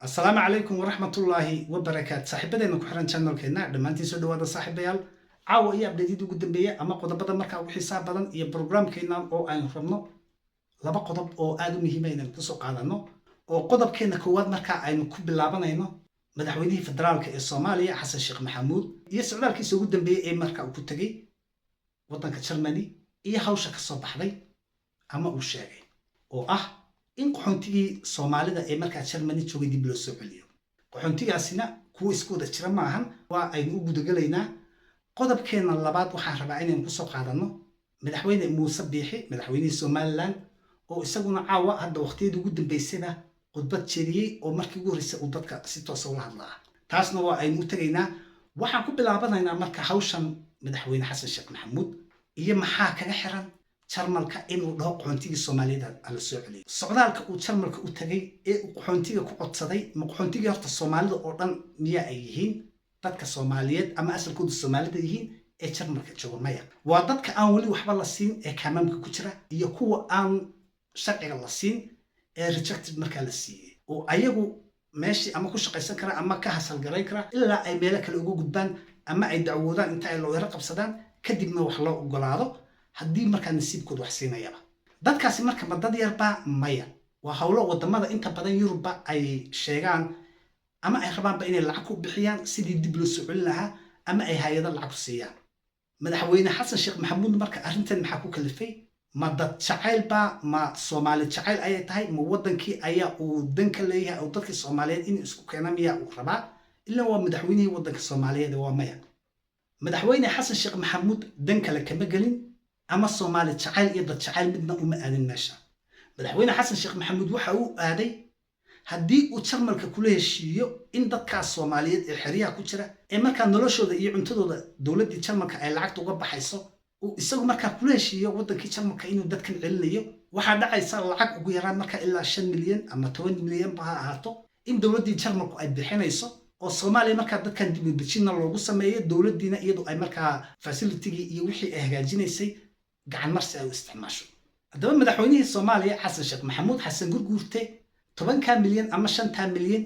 السلام عليكم ورحمة الله وبركاته صاحبتنا كحران channel كنا دمانتي سو dhawaada saaxiibayaal caawa iyo update ugu dambeeyay ama qodobada marka ugu xisaab badan iyo program keena oo aan rabno laba qodob oo aad u muhiim ah inaan ku soo qaadano oo qodobkeena koowaad marka aynu ku bilaabanayno madaxweynihii federaalka ee Soomaaliya Xasan Sheekh Maxamuud iyo socdaalkiisa ugu dambeeyay ee marka uu ku tagay wadanka Germany iyo hawsha ka soo baxday ama uu sheegay oo ah in qaxoontigii Soomaalida ee markaa Germany joogay dib loo soo celiyo qaxoontigaasina kuwa isku wada jira maahan waa aynu u gudagalaynaa qodobkeena labaad waxaan rabaa inaan ku soo qaadano madaxweyne Muuse Biixi madaxweynihii Somaliland oo isaguna caawa hadda waqtiyada ugu dambeysayba khudbad jeediyay oo markii ugu horeysay uu dadka si toos ah ula hadlaa taasna waa aynu u tagaynaa waxaan ku bilaabanaynaa marka hawshan madaxweyne Xasan Sheekh Maxamuud iyo maxaa kaga xiran jarmalka inuu dhaho qaxoontigii Soomaalida ala soo celiyo socdaalka uu jarmalka u tagay ee uu qaxoontiga ku codsaday ma qaxoontigii horta Soomaalida oo dhan miya ay yihiin dadka Soomaaliyeed ama asalkoodu Soomaalida yihiin ee jarmalka jooga maya waa dadka aan wali waxba la siin ee kaamamka ku jira iyo kuwa aan sharciga la siin ee rejected marka la siiyay oo ayagu meeshii ama ku shaqaysan kara ama ka hasal garay kara ilaa ay meel kale ugu gudbaan ama ay dacwoodaan inta ay loo yara qabsadaan kadibna wax loo ogolaado haddii markaa nasiibkood wax siinayaba dadkaasi marka ma dad yarba maya waa hawlo wadamada inta badan Yurubba ay sheegaan ama ay rabaanba inay lacag ku bixiyaan sidii dib loo soo celin lahaa ama ay hay'ado lacag ku siiyaan madaxweyne Xasan Sheekh Maxamuud marka arrintan maxaa ku kalifay ma dad jacaylba ma Soomaali jacayl ayay tahay ma wadankii ayaa uu danka leeyahay oo dadkii Soomaaliyeed in isku keenan miyaa uu rabaa ilaa waa madaxweynihii wadanka Soomaaliyeed waa maya madaxweyne Xasan Sheekh Maxamuud dan kale kama gelin ama Soomaali jacayl iyo dad jacayl midna uma aadin meesha madaxweyne Xasan Sheekh Maxamuud waxa uu aaday haddii uu jarmalka kula heshiiyo in dadkaas Soomaaliyeed ee xiriyaha ku jira ee markaa noloshooda iyo cuntadooda dawladda jarmalka ay lacagta uga baxayso uu isagu markaa kula heshiiyo wadankii jarmalka inuu dadkan celinayo waxa dhacaysa lacag ugu yaraan markaa ilaa 5 milyan ama 10 milyan ba ha ahaato in dawladdii jarmalku ay bixinayso oo Soomaaliya markaa dadkan dib u dejin loogu sameeyo dawladdiina iyadu ay markaa facility iyo wixii ay hagaajinaysay gacan marsi ay u isticmaasho haddaba madaxweynihii Soomaaliya Xasan Sheekh Maxamuud Xasan Gurguurte 10 milyan ama 5 milyan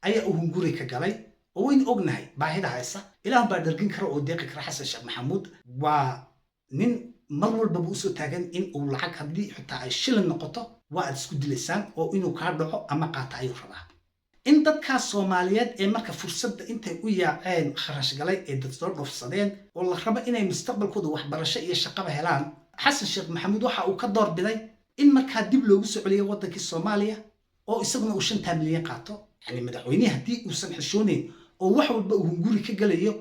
ayaa uu hunguri ka galay oo weyn ognahay baahida haysa ilaahu baa dhargin karo oo deeqi kara Xasan Sheekh Maxamuud waa nin mar walba uu soo taagan in uu lacag haddii xitaa ay shilin noqoto waa aad isku dilaysaan oo inuu ka dhaco ama qaata ayuu rabaa in dadkaas Soomaaliyeed ee marka fursadda intay u yaaceen kharash galay ee dad soo dhofsadeen oo la rabo inay mustaqbalkooda waxbarasho iyo shaqaba helaan Xasan Sheekh Maxamuud waxa uu ka doorbiday in markaa dib loogu soo celiyo wadankii Soomaaliya oo isaguna uu 5 milyan qaato yani madaxweynaha haddii uusan xishoonayn oo wax walba uu hunguri ka galayo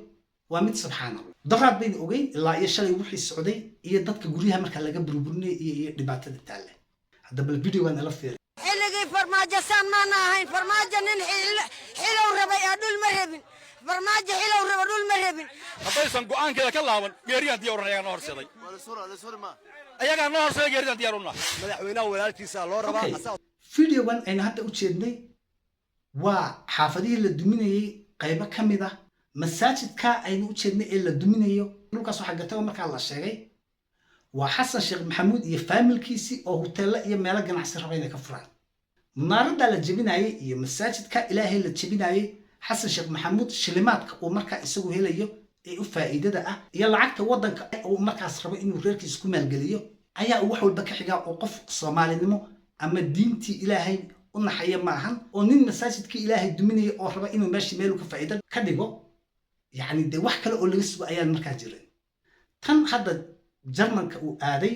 waa mid subxaanallah daraad bayn ogeyn ilaa iyo shalay wixii socday iyo dadka guryaha marka laga burburinay iyo dhibaatada taale hadaba video-gan la fiirin xilligii farmaajo samaan ahayn farmaajo nin xilow rabay adul ma rabin farmaajo xilow raba dhul ma rabin haddaysan go'aankeeda ka laaban geeriyan diyaar ayaga noo horseeday ayaga noo horseeday geeriyan diyaar una madaxweynaha walaalkiisa loo rabaa video-gan ayna hadda u jeednay waa xaafadihii la duminayay qaybo ka mid ah masaajidka aynu u jeednay ee la duminayo dhulkaas waxa gatay markaa la sheegay waa Xasan Sheekh Maxamuud iyo familkiisi oo hoteelo iyo meelo ganacsi rabay inay ka furaan munaaradda la jabinayay iyo masaajidka Ilaahay la jabinayay Xasan Sheekh Maxamuud shilimaadka oo markaa isagu helayo ee u faa'iidada ah iyo lacagta wadanka oo markaas rabo inuu reerkiisa ku maalgeliyo ayaa wax walba ka xiga oo qof Soomaalinimo ama diintii Ilaahay u naxaya maahan oo nin masaajidkii Ilaahay duminayo oo raba inuu meeshii meel ka faa'iido ka dhigo yani de wax kale oo laga sugo ayaan markaa jirin tan hadda jarmalka uu aaday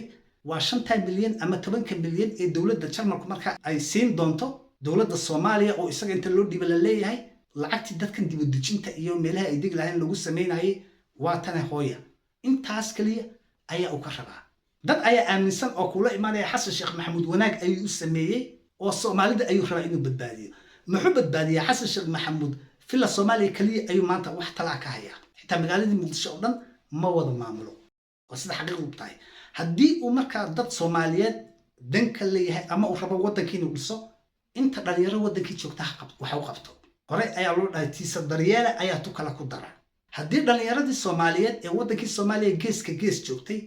waa 5 milyan ama 10 milyan ee dawladda jarmalku marka ay siin doonto dawladda Soomaaliya oo isaga inta loo dhiibay la leeyahay lacagtii dadkan dib u dejinta iyo meelaha ay deg lahayn lagu sameeyay waa tan hooya intaas kaliya ayaa uu ka rabaa dad ayaa aaminsan oo kula imaanaya Xasan Sheekh Maxamuud wanaag ayuu sameeyay oo Soomaalida ayuu rabaa inuu badbaadiyo muxuu badbaadiyaa Xasan Sheekh Maxamuud fila Soomaaliya kaliya ayuu maanta wax talaa ka haya xitaa magaalada Muqdisho oo dhan ma wada maamulo oo sida xaqiiqdu tahay haddii uu markaa dad Soomaaliyeed danka leeyahay ama uu rabo wadankii inuu dhiso inta dhalinyaro wadankii joogta waxa uu qabto hore ayaa loo dhahay tiisa daryeela ayaa tu kala ku dara haddii dhalinyaradii Soomaaliyeed ee wadankii Soomaaliya geeska gees joogtay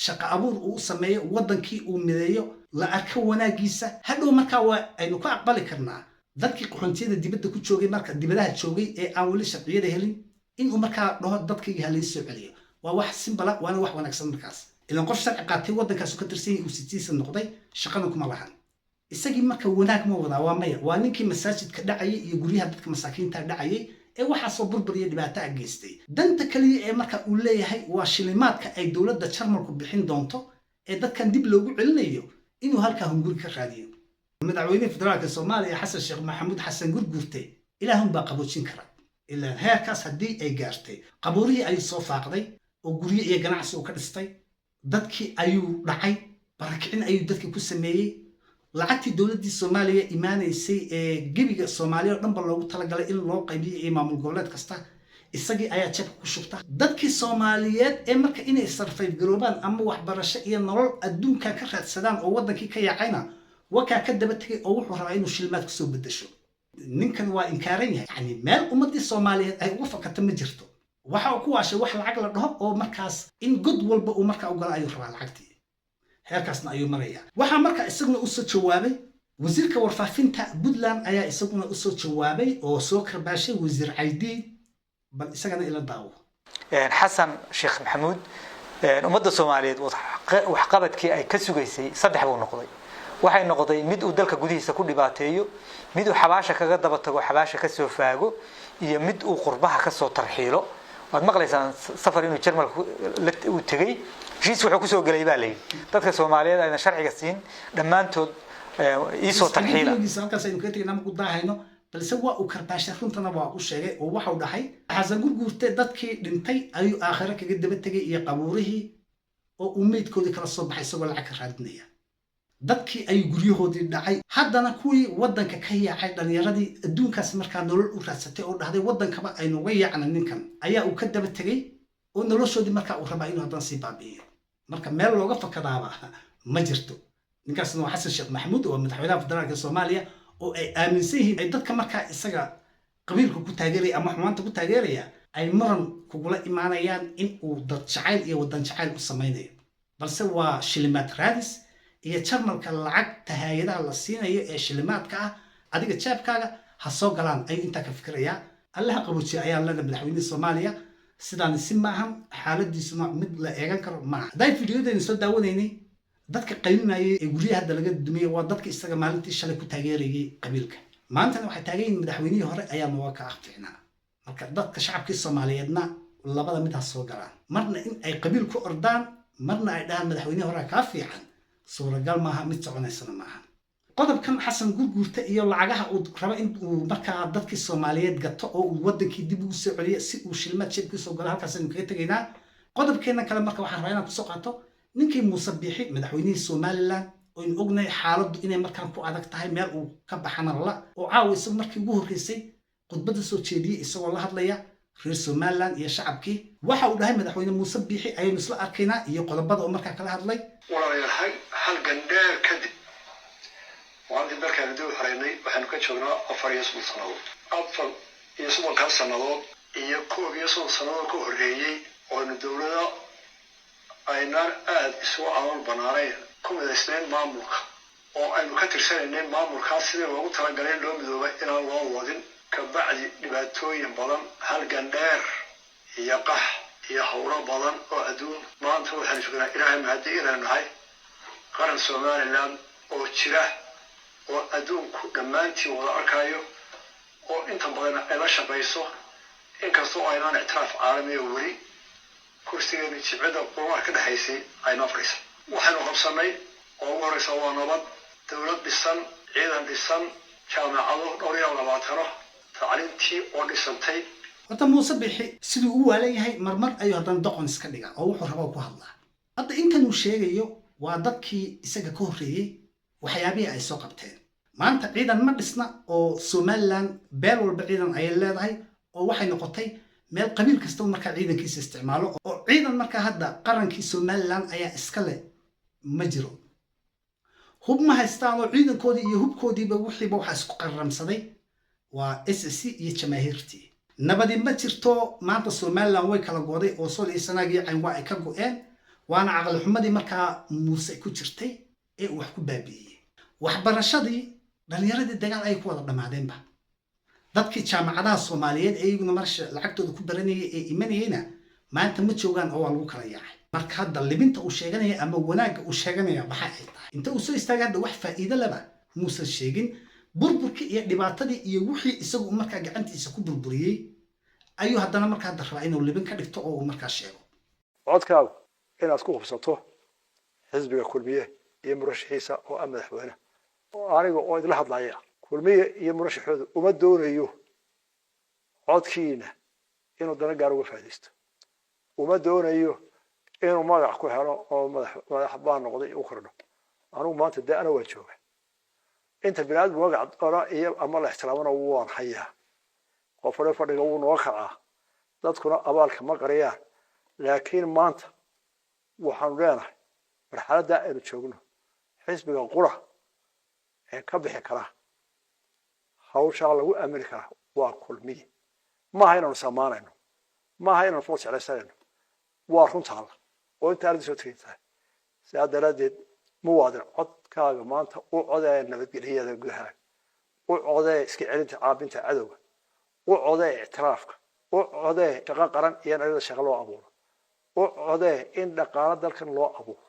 shaqo abuur uu sameeyo wadankii uu mideeyo la arko wanaagiisa hadhow markaa waa aynu ku aqbali karnaa dadkii qaxoontiyada dibadda ku joogay marka dibadaha joogay ee aan weli sharciyada helin inuu markaa dhaho dadkayga ha laysoo celiyo waa wax simbala waana wax wanaagsan markaas ilan qof sharci qaatay waddankaasu ka tirsan yahay uu sitiisa noqday shaqana kuma lahan isagii marka wanaag ma wadaa waa maya waa ninkii masaajidka dhacayay iyo guryaha dadka masaakiinta dhacayay ee waxaasoo burburiya dhibaato a geystay danta kaliya ee marka uu leeyahay waa shilimaadka ay dowladda jarmalku bixin doonto ee dadkan dib loogu celinayo inuu halkaa hunguri ka raadiyo madaxweynaha federaalka soomaaliya xasan sheekh maxamuud xasan gurgurte ilaahun baa qaboojin kara ilaa heerkaas haddii ay gaartay qabuurihii ayuu soo faaqday oo guryo iyo ganacsi uu ka dhistay dadkii ayuu dhacay barakicin ayuu dadkii ku sameeyey lacagtii dowladdii soomaaliya imaanaysay ee gebiga soomaaliya oo dhanba loogu talagalay in loo qaybiyo iyo maamul goboleed kasta isagii ayaa jabka ku shubta dadkii soomaaliyeed ee marka inay sarfayb garoobaan ama waxbarasho iyo nolol adduunka ka raadsadaan oo waddankii ka yaacayna wakaa ka daba tegay oo wuxuu rabaa inuu shilmaad ku soo bedesho ninkan waa inkaaran yahay yani meel ummaddii soomaaliyeed ay uga fakata ma jirto waxa uu ku waashay wax lacag la dhaho oo markaas in god walba uu markaa u gala ayuu rabaa lacagtii heerkaasna ayuu marayaa waxaa markaa isaguna usoo jawaabay wasiirka warfaafinta puntland ayaa isaguna usoo jawaabay oo soo karbaashay wasiir caydiid bal isagana ila daawo xasan sheekh maxamuud ummadda soomaaliyeed waxqabadkii ay ka sugaysay saddex buu noqday waxay noqday mid uu dalka gudihiisa ku dhibaateeyo mid uu xabaasha kaga daba tago xabaasha ka soo faago iyo mid uu qurbaha ka soo tarxiilo waad maqlaysaan safar inuu jarmalku uu tegay heshiis wuxuu kusoo galay baa layidhi dadka soomaaliyeed ayna sharciga siin dhammaantood iisoo tarxiila halkaas aynu ka tegnaa maku daahayno balse waa uu karbaashay runtana waa u sheegay oo waxau dhahay xasan gurguurte dadkii dhintay ayuu aakhire kaga daba tegay iyo qabuurihii oo uu meydkoodii kala soo baxay isagoo lacag ka raadinaya dadkii ayuu guryahoodii dhacay haddana kuwii waddanka ka yaacay dhallinyaradii adduunkaas markaa nolol u raadsatay oo dhahday waddankaba aynuga yaacna ninkan ayaa uu ka daba tegey oo noloshoodii markaa uu rabaa inuu haddana sii baabi'iyo marka meel looga fakadaaba ma jirto ninkaasna waa xasan sheekh maxamuud oo madaxweynaha federaalka soomaaliya oo ay aaminsan yihiin ay dadka markaa isaga qabiilka ku taageeraya ama xumaanta ku taageeraya ay muran kugula imaanayaan in uu dad jacayl iyo waddan jacayl u samaynayo balse waa shilimaad raadis iyo jarmalka lacagta hay-adaha la siinayo ee shilimaadka ah adiga jaabkaaga ha soo galaan ayuu intaa ka fikirayaa allaha qaboojiya ayaa lena madaxweynaha soomaaliya sidaan si maahan xaaladiisuna mid la eegan karo maaha hadday fideodeena soo daawanaynay dadka qaylinayay ee guryaha hadda laga dumiyey waa dadka isaga maalintii shalay ku taageerayay qabiilka maantana waxay taagan yihiin madaxweynihii hore ayaa nooga ka aqfiicnaa marka dadka shacabkii soomaaliyeedna labada mid ha soo galaan marna in ay qabiil ku ordaan marna ay dhahaan madaxweynihii hore kaa fiican suuragal maaha mid soconaysana maaha qodobkan xasan gurguurta iyo lacagaha uu rabo in uu markaa dadkii soomaaliyeed gato oo uu waddankii dib ugu soo celiyo si uu shilmaad jeebkiisoo galo halkaas aynu kaga tegaynaa qodobkeenna kale marka waxaan rabaa inaan kusoo qaato ninkii muuse biixi madaxweynihii somalilan oo aynu ognahay xaaladdu inay markaan ku adag tahay meel uu ka baxana la oo caawa isagu markii ugu horreysay khudbadda soo jeediyey isagoo la hadlaya reer somalilan iyo shacabkii waxa uu dhahay madaxweyne muuse biixi ayaynu isla arkaynaa iyo qodobada oo markaa kala hadlay walaalayaal halgan dheer kadib maalintii dalkaanu dib u xoreynay waxaanu ka joognaa 4 sannadood 4 sannadood iyo 1 sannadood ka horreeyey ooaynu dowlada aynaan aad isugu camal banaanayn ku midaysnayn maamulka oo aynu ka tirsanaynay maamulkaas sidii loogu talagalay loo midoobay inaan loo wadin kabacdi dhibaatooyin badan halgan dheer iyo qax iyo howlo badan oo adduun maanta waxaanu joognaa ilaahay mahadi inaynu nahay qaran somalilan oo jira oo adduunku dhammaantii wada arkayo oo inta badan ay la shaqayso inkastoo aynaan ictiraaf caalamiya weli kursigeena jibcida qurumaha ka dhexaysay ayna afrisa waxaynu qabsanay oo ugu horreysa waa nabad dowlad dhisan ciidan dhisan jaamacado 22 tacliintii oo dhisantay horta muuse biixi siduu u waalan yahay marmar ayuu haddana doqon iska dhigaa oo wuxuu rabaa ku hadlaa hadda intan uu sheegayo waa dadkii isaga ka horreeyey waxyaabihii ay soo qabteen maanta ciidan ma dhisna oo somalilan beel walba ciidan ayay leedahay oo waxay noqotay meel qabiil kastaba markaa ciidankiisa isticmaalo oo ciidan markaa hadda qarankii somalilan ayaa iska leh ma jiro hub ma haystaan oo ciidankoodii iyo hubkoodiiba wixiiba waxaa isku qaramsaday waa SSC iyo jamaahiirtii nabadi ma jirto maanta somalilan way kala gooday oo sool iyo sanaagii cayn waa ay ka go'een waana caqli xumadii markaa muuse ku jirtay ee wax ku baabi'iyey waxbarashadii dhalinyaradii dagaal ay ku wada dhamaadeenba dadkii jaamacadaha Soomaaliyeed ayaguna marsha lacagtooda ku baranayay ee imanayayna maanta ma joogaan oo waa lagu kala yaacay marka hadda libinta uu sheeganaya ama wanaaga uu sheeganaya waxa ay tahay inta uu soo istaagay hadda wax faa'iido laba muusan sheegin burburkii iyo dhibaatadii iyo wixii isagu markaa gacantiisa ku burburiyay ayuu haddana markaa rabaa inuu libin ka dhigto oo uu markaa sheego codkaagu inaad ku hubsato xisbiga kulmiye iyo murashaxiisa oo madaxweyne oo aniga oo idla hadlaya kulmiye iyo murashaxooda uma doonayo codkiina inuu dana gaar uga faa'iideysto uma doonayo inuu magac ku helo oo madax baan noqday u kordho anigu maanta dee ana waa jooga inta binaadam magac ora iyo ama la ixtiraamana waan hayaa qofna fadhiga uu noo kacaa dadkuna abaalka ma qariyaan laakiin maanta waxaan leenahay marxaladda aynu joogno xisbiga qura ee ka bixi kara hawsha lagu aamini kara waa kulmiye ma hayno samaanayno ma hayno foos celeysayno waa runtaa oo inta aad soo tigtay saadaradeed muwaadin codkaaga maanta u coday nabadgelyada gudaha u coday iska celinta caabinta cadowga u coday ictiraafka u coday shaqo qaran iyo nabadda shaqo loo abuuro u coday in dhaqaale dalkan loo abuuro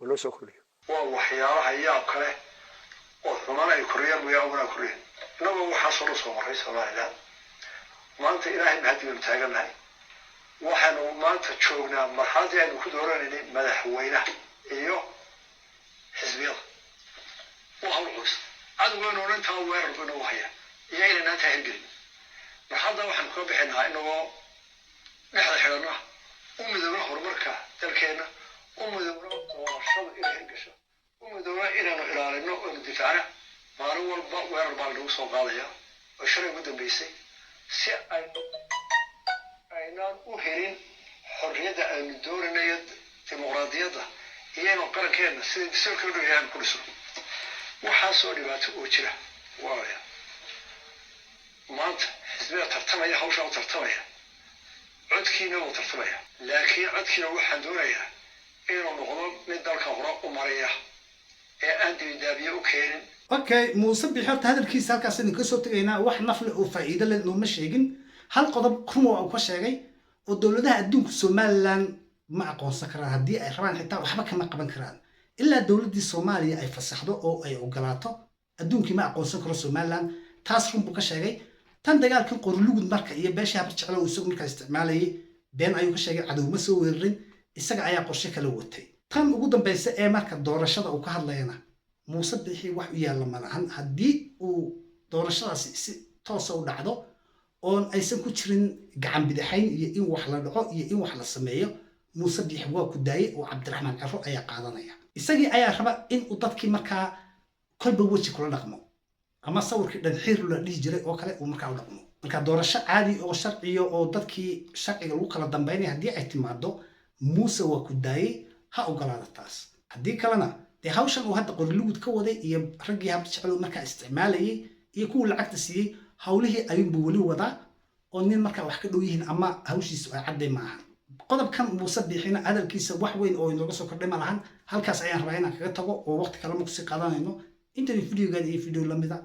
oo loo soo kordhiyo waa waxyaalaha yaab kale oo xumaan ay koriyaan way awna koriyaan naga waxa soo maray Soomaaliland maanta ilaahay mahadiyo taaganahay waxaanu maanta joognaa marxaladii aynu ku dooranay madaxweynaha iyo xisbiyada waxa uu cadawgana inta weerarkana u haya iyagana naanta hirgelin marxaladda waxaan ku bixinaa inagoo dhexda xidhana u midowna horumarka dalkeena u midowna doorashada inay gasho u midowna inaanu ilaalino oo difaacna maalin walba weerar baa lagu soo qaadaya oo shalay ugu dambeysay si aynaan u helin xorriyadda aynu doonanayo dimuqraadiyadda iyagoo qarankeena sida dastuurka u dhigayaan ku dhiso waxaa soo dhibaato oo jira waaya maanta xisbiga tartamaya hawsha u tartamaya codkiina uu tartamaya laakiin codkiina waxaan doonayaa inuu noqdo mid dalka hore u maraya ee aan dibidaabiye u keenin okay muuse bixirta hadalkiisa halkaas in ka soo tagaynaa wax nafle oo faa'iido leh nooma sheegin hal qodob kuma uu ka sheegay oo dawladaha adduunka Soomaaliland ma aqoonsan karaan haddii ay rabaan xitaa waxba kama qaban karaan ilaa dawladii Soomaaliya ay fasaxdo oo ay ogolaato adduunkii ma aqoonsan karo Soomaaliland taas run buu ka sheegay tan dagaalkan qorlugud marka iyo beesha habar jecel oo isagu markaa isticmaalayay been ayuu ka sheegay cadow ma soo weerarin isaga ayaa qorshe kala watay tan ugu dambaysa ee marka doorashada uu ka hadlayna muuse bixi wax u yaala malahan haddii uu doorashadaasi si toos u dhacdo oon aysan ku jirin gacan bidixayn iyo in wax la dhaco iyo in wax la sameeyo muuse bixi waa ku daayay oo Cabdiraxmaan Ciro ayaa qaadanaya isagii ayaa raba in uu dadkii markaa kolba waji kula dhaqmo ama sawirkii dhanxiir la dhigi jiray oo kale uu markaa u dhaqmo marka doorasho caadi oo sharciyo oo dadkii sharciga lagu kala dambeynay haddii ay timaado muuse waa ku daayay ha ogolaada taas haddii kalena dee hawshan uu hadda qorlugud ka waday iyo raggii habar jecel markaa isticmaalayay iyo kuwa lacagta siiyey hawlihii ayuunbuu weli wadaa oo nin markaa wax ka dhow yihiin ama hawshiisu ay cadday maaha qodobkan muuse bixina hadalkiisa wax weyn oo inooga soo kordhay ma lahan halkaas ayaan rabaa inaan kaga tago oo waqti kale ma kusii qaadanayno intan videogan iyo video lamida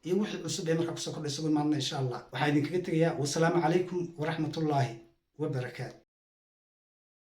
iyo wixii cusub ee markaa kusoo kordhay sugan maalna insha allah waxaa idinkaga tegayaa wasalaamu calaykum waraxmatullaahi wabarakaatu